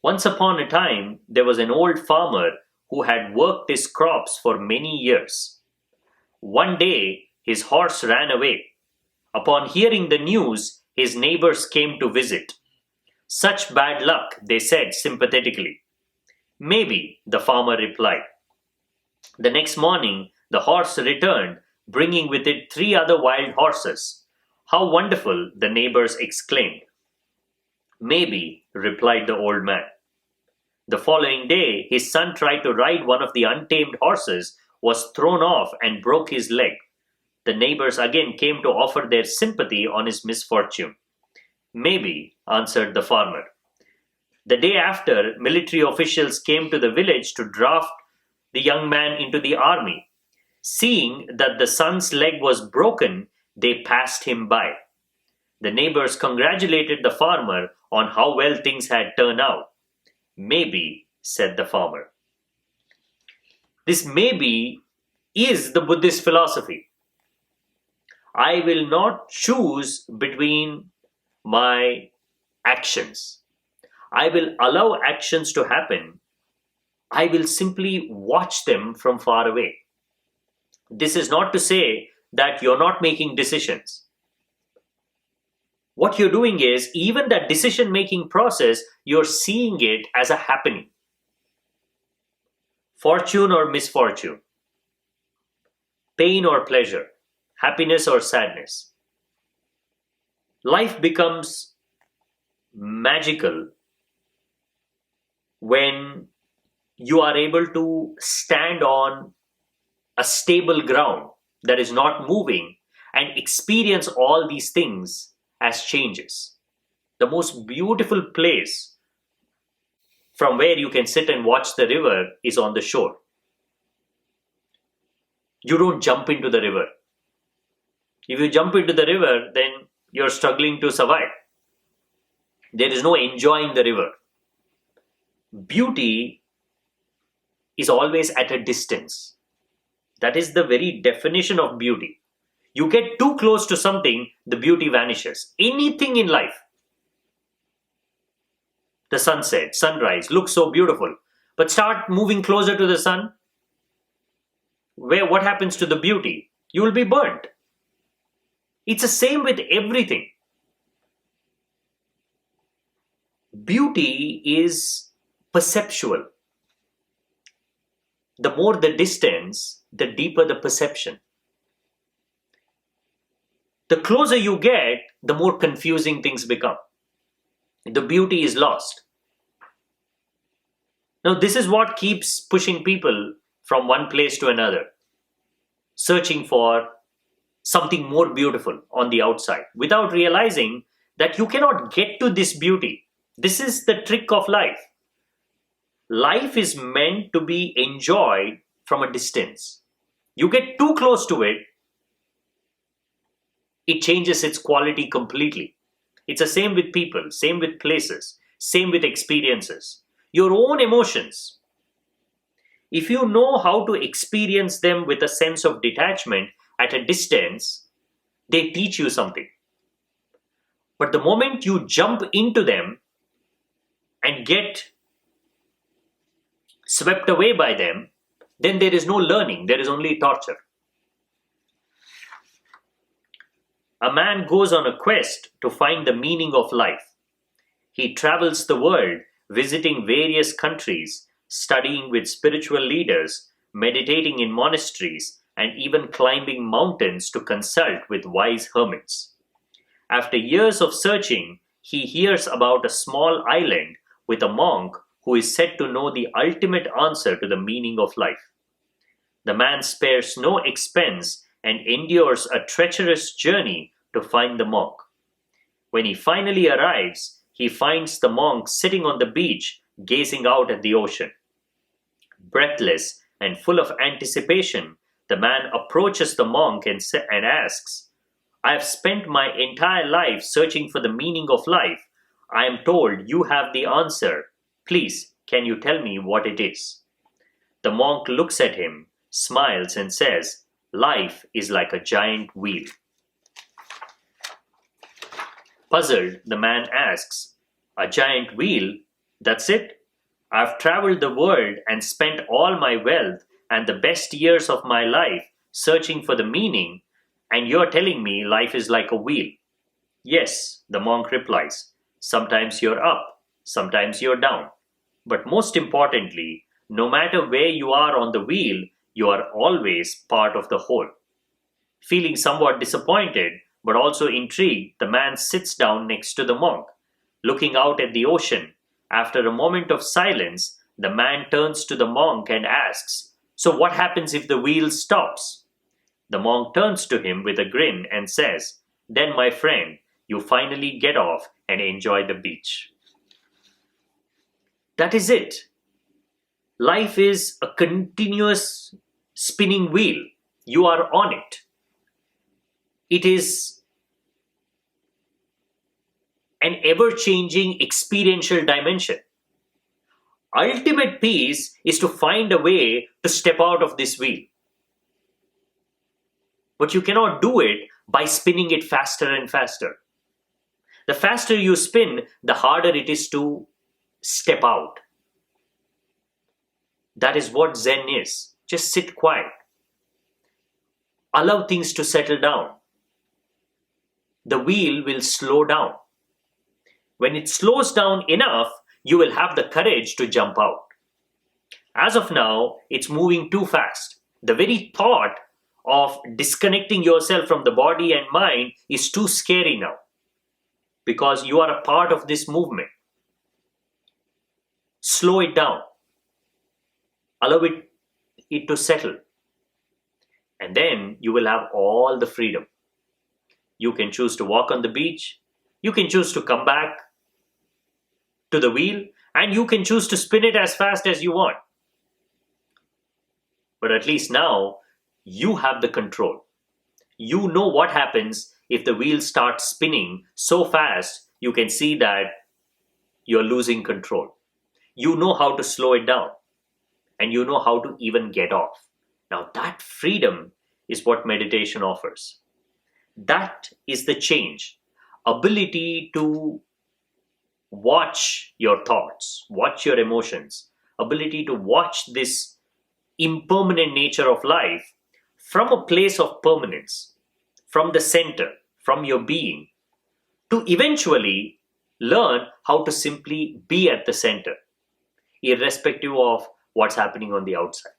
Once upon a time, there was an old farmer who had worked his crops for many years. One day, his horse ran away. Upon hearing the news, his neighbors came to visit. Such bad luck, they said sympathetically. Maybe, the farmer replied. The next morning, the horse returned, bringing with it three other wild horses. How wonderful, the neighbors exclaimed. Maybe, replied the old man. The following day, his son tried to ride one of the untamed horses, was thrown off, and broke his leg. The neighbors again came to offer their sympathy on his misfortune. Maybe, answered the farmer. The day after, military officials came to the village to draft the young man into the army. Seeing that the son's leg was broken, they passed him by. The neighbors congratulated the farmer on how well things had turned out. Maybe, said the farmer. This maybe is the Buddhist philosophy. I will not choose between my actions. I will allow actions to happen. I will simply watch them from far away. This is not to say that you're not making decisions. What you're doing is, even that decision-making process, you're seeing it as a happening. Fortune or misfortune, pain or pleasure, happiness or sadness. Life becomes magical when you are able to stand on a stable ground that is not moving and experience all these things as changes. The most beautiful place from where you can sit and watch the river is on the shore. You don't jump into the river. If you jump into the river, then you're struggling to survive. There is no enjoying the river. Beauty is always at a distance. That is the very definition of beauty. You get too close to something, the beauty vanishes. Anything in life. The sunset, sunrise looks so beautiful. But start moving closer to the sun. What happens to the beauty? You will be burnt. It's the same with everything. Beauty is perceptual. The more the distance, the deeper the perception. The closer you get, the more confusing things become. The beauty is lost. Now, this is what keeps pushing people from one place to another, searching for something more beautiful on the outside, without realizing that you cannot get to this beauty. This is the trick of life. Life is meant to be enjoyed from a distance. You get too close to it, it changes its quality completely. It's the same with people, same with places, same with experiences. Your own emotions. If you know how to experience them with a sense of detachment at a distance, they teach you something. But the moment you jump into them and get swept away by them, then there is no learning, there is only torture. A man goes on a quest to find the meaning of life. He travels the world, visiting various countries, studying with spiritual leaders, meditating in monasteries, and even climbing mountains to consult with wise hermits. After years of searching, he hears about a small island with a monk who is said to know the ultimate answer to the meaning of life. The man spares no expense and endures a treacherous journey to find the monk. When he finally arrives, he finds the monk sitting on the beach, gazing out at the ocean. Breathless and full of anticipation, the man approaches the monk and asks, "I have spent my entire life searching for the meaning of life. I am told you have the answer. Please, can you tell me what it is?" The monk looks at him, smiles, and says, "Life is like a giant wheel." Puzzled, the man asks, "A giant wheel? That's it. I've traveled the world and spent all my wealth and the best years of my life searching for the meaning, and you're telling me life is like a wheel. Yes, the monk replies. Sometimes you're up, sometimes you're down. But most importantly, no matter where you are on the wheel, you are always part of the whole. Feeling somewhat disappointed, but also intrigued, the man sits down next to the monk, looking out at the ocean. After a moment of silence, the man turns to the monk and asks, "So, what happens if the wheel stops?" The monk turns to him with a grin and says, "Then, my friend, you finally get off and enjoy the beach." That is it. Life is a continuous spinning wheel. You are on it. It is an ever changing experiential dimension. Ultimate peace is to find a way to step out of this wheel. But you cannot do it by spinning it faster and faster. The faster you spin, the harder it is to step out. That is what Zen is. Just sit quiet. Allow things to settle down. The wheel will slow down. When it slows down enough, you will have the courage to jump out. As of now, it's moving too fast. The very thought of disconnecting yourself from the body and mind is too scary now because you are a part of this movement. Slow it down. Allow it to settle. And then you will have all the freedom. You can choose to walk on the beach. You can choose to come back to the wheel. And you can choose to spin it as fast as you want. But at least now, you have the control. You know what happens if the wheel starts spinning so fast, you can see that you're losing control. You know how to slow it down. And you know how to even get off. Now that freedom is what meditation offers. That is the change. Ability to watch your thoughts, watch your emotions, ability to watch this impermanent nature of life from a place of permanence, from the center, from your being, to eventually learn how to simply be at the center, irrespective of what's happening on the outside.